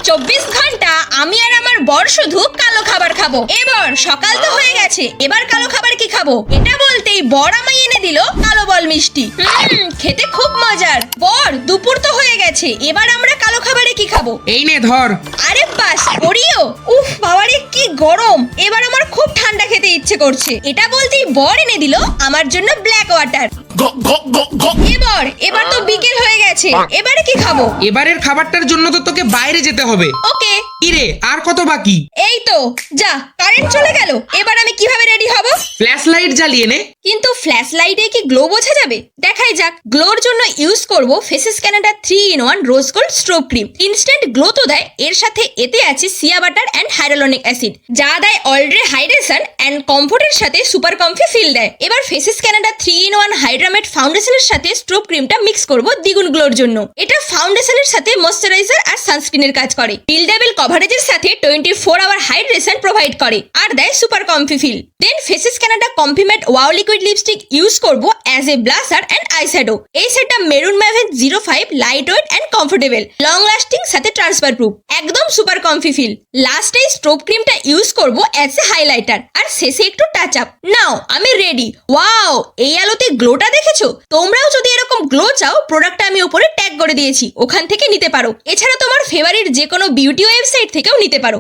24 ঘন্টা আমি আর আমার বর শুধু কালো খাবার খাবো। এবার সকাল তো হয়ে গেছে, এবার কালো খাবার কি খাবো? এটা বলতেই বর আমায় এনে দিল কালো বল মিষ্টি। খেতে খুব মজার। বর দুপুর তো হয়ে গেছে, এবার আমরা কালো খাবারে কি খাবো? এই নে ধর। আরে বাস, ওরিও। উফ বাবারে কি গরম, এবার আমার খুব ঠান্ডা খেতে ইচ্ছে করছে। এটা বলতেই বর এনে দিল আমার জন্য ব্ল্যাক ওয়াটার। এবার তো বিকেল হয়ে গেছে, এবারে কি খাবো? এবারের খাবারটার জন্য তো তোকে বাইরে যেতে হবে। ওকে। কিরে আর কত বাকি? এই তো, যা কারেন্ট চলে গেল। এবার আমি কিভাবে রেডি হব? ফ্ল্যাশ লাইট জ্বালিয়ে নে। কিন্তু ফ্ল্যাশ লাইটে কি গ্লো বোঝা যাবে? দেখাই যাক। গ্লোর জন্য ইউজ করব faces Canada 3-in-1 rose gold strobe cream. Instant glow তো দেয়, এর সাথে এতে আছে সিয়া বাটার এন্ড হাইড্রোলনিক অ্যাসিড, যা দেয় অলরেডি হাইড্রেশন এন্ড কমফোর্টের সাথে সুপার কমফি ফিল দেয়। এবার ফেসেস ক্যানাডা 3-in-1 হাইড্রামেট ফাউন্ডেশনের সাথে স্ট্রোব ক্রিমটা মিক্স করব দ্বিগুণ গ্লোর জন্য। এটা ফাউন্ডেশনের সাথে ময়শ্চারাইজার আর সানস্ক্রিনের কাজ করে। বিল্ডেবল কভারেজের সাথে 24 আওয়ার হাইড্রেশন প্রোভাইড করে আর দেয় super comfy feel. Then faces Canada comfy matte wow liquid lipstick use করব as a blusher and eyeshadow. এই সেটটা maroon maven 05, light weight and comfortable, long lasting, সাথে ট্রান্সফার প্রুফ, একদম সুপার কমফি ফিল। লাস্টে strobe ক্রিমটা ইউজ করব as a highlighter আর শেষে একটু টাচ আপ। নাও আমি রেডি। ওয়াও, এই আলোতে গ্লোটা দেখেছো? তোমরাও যদি এরকম গ্লো চাও, প্রোডাক্টটা আমি উপরে ট্যাগ করে দিয়েছি, ওখান থেকে নিতে পারো। এছাড়া তোমার ফেভারিট যে কোনো বিউটি ওয়েবসাইট থেকেও নিতে পারো।